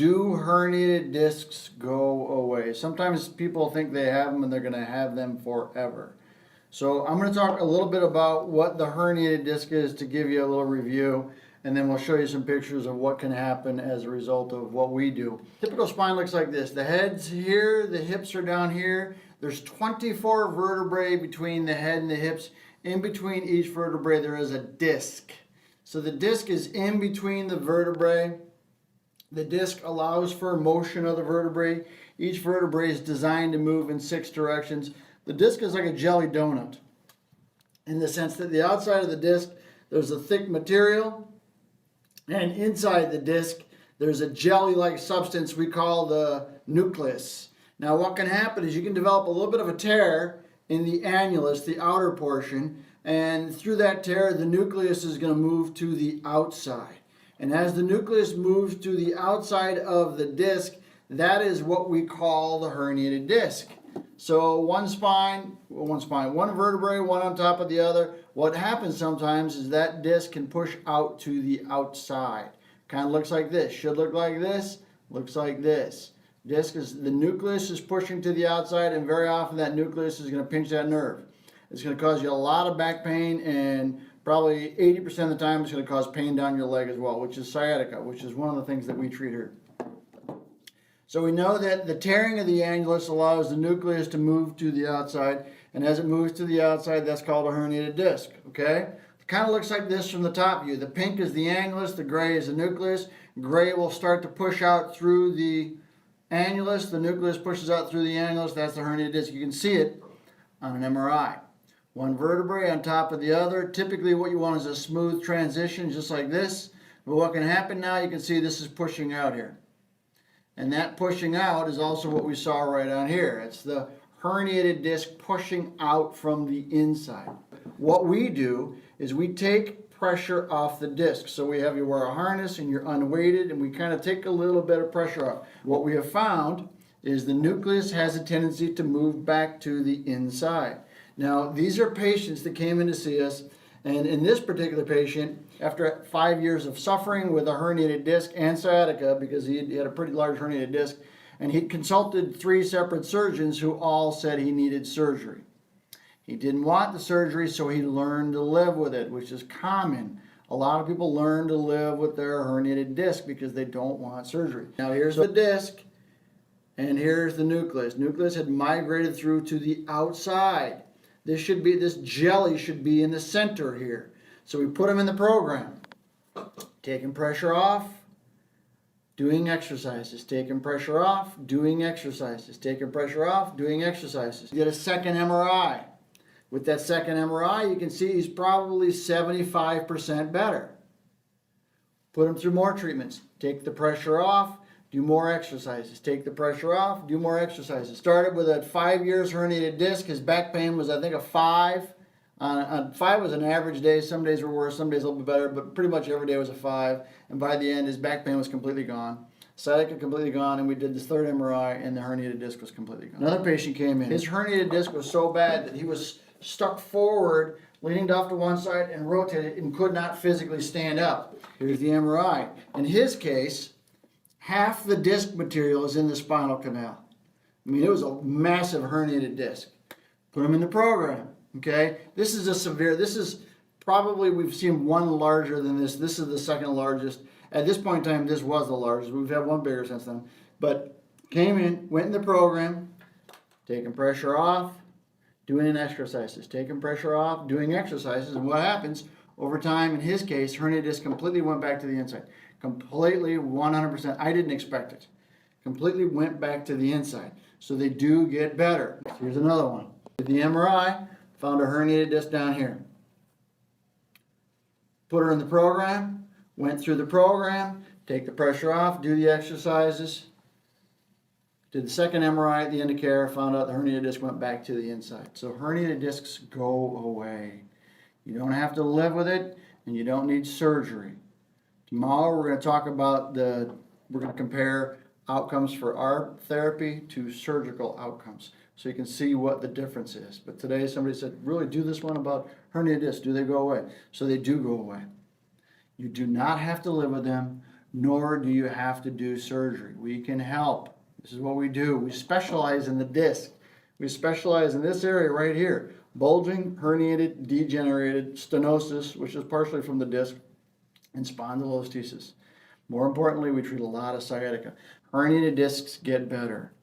Do herniated discs go away? Sometimes people think they have them and they're going to have them forever. So I'm going to talk a little bit about what the herniated disc is to give you a little review, and then we'll show you some pictures of what can happen as a result of what we do. Typical spine looks like this. The head's here, the hips are down here. There's 24 vertebrae between the head and the hips. In between each vertebrae there is a disc. So the disc is in between the vertebrae. The disc allows for motion of the vertebrae. Each vertebrae is designed to move in 6 directions. The disc is like a jelly donut in the sense that the outside of the disc there's a thick material, and inside the disc there's a jelly-like substance we call the nucleus. Now what can happen is you can develop a little bit of a tear in the annulus, the outer portion, and through that tear the nucleus is going to move to the outside. And as the nucleus moves to the outside of the disc, that is what we call the herniated disc. So one vertebrae, one on top of the other. What happens sometimes is that disc can push out to the outside. Kind of looks like this. Should look like this. Looks like this. The nucleus is pushing to the outside, and very often that nucleus is going to pinch that nerve. It's going to cause you a lot of back pain, and probably 80% of the time it's going to cause pain down your leg as well, which is sciatica, which is one of the things that we treat here. So we know that the tearing of the annulus allows the nucleus to move to the outside, and as it moves to the outside, that's called a herniated disc, okay? It kind of looks like this from the top view. The pink is the annulus, the gray is the nucleus. Gray will start to push out through the annulus. The nucleus pushes out through the annulus. That's the herniated disc. You can see it on an MRI. One vertebrae on top of the other. Typically what you want is a smooth transition, just like this. But what can happen now, you can see this is pushing out here. And that pushing out is also what we saw right on here. It's the herniated disc pushing out from the inside. What we do is we take pressure off the disc. So you wear a harness and you're unweighted, and we kind of take a little bit of pressure off. What we have found is the nucleus has a tendency to move back to the inside. Now, these are patients that came in to see us, and in this particular patient, after 5 years of suffering with a herniated disc and sciatica, because he had a pretty large herniated disc, and he'd consulted 3 separate surgeons who all said he needed surgery. He didn't want the surgery, so he learned to live with it, which is common. A lot of people learn to live with their herniated disc because they don't want surgery. Now, here's the disc, and here's the nucleus. Nucleus had migrated through to the outside. This jelly should be in the center here. So we put him in the program. Taking pressure off, doing exercises. Taking pressure off, doing exercises. Taking pressure off, doing exercises. Did a second MRI. With that second MRI, you can see he's probably 75% better. Put him through more treatments. Take the pressure off, do more exercises. Take the pressure off, do more exercises. Started with a 5 years herniated disc. His back pain was, I think, a 5. 5 was an average day. Some days were worse, some days a little bit better, but pretty much every day was a 5. And by the end, his back pain was completely gone. Sciatica completely gone, and we did this third MRI, and the herniated disc was completely gone. Another patient came in. His herniated disc was so bad that he was stuck forward, leaning off to one side and rotated, and could not physically stand up. Here's the MRI. In his case, half the disc material is in the spinal canal. I mean, it was a massive herniated disc. Put him in the program, okay? This is probably, we've seen one larger than this. This is the second largest. At this point in time, this was the largest. We've had one bigger since then. But came in, went in the program, taking pressure off, doing exercises. Taking pressure off, doing exercises. And what happens over time, in his case, herniated disc completely went back to the inside. Completely, 100%. I didn't expect it. Completely went back to the inside. So they do get better. Here's another one. Did the MRI, found a herniated disc down here. Put her in the program, went through the program, take the pressure off, do the exercises. Did the second MRI at the end of care, found out the herniated disc went back to the inside. So herniated discs go away. You don't have to live with it, and you don't need surgery. Tomorrow we're going to talk about we're going to compare outcomes for our therapy to surgical outcomes, so you can see what the difference is. But today somebody said, really do this one about herniated discs. Do they go away? So they do go away. You do not have to live with them. nor do you have to do surgery. We can help. This is what we do. We specialize in the disc. We specialize in this area right here. Bulging, herniated, degenerated, stenosis, which is partially from the disc, and spondylolisthesis. More importantly, we treat a lot of sciatica. Herniated discs get better.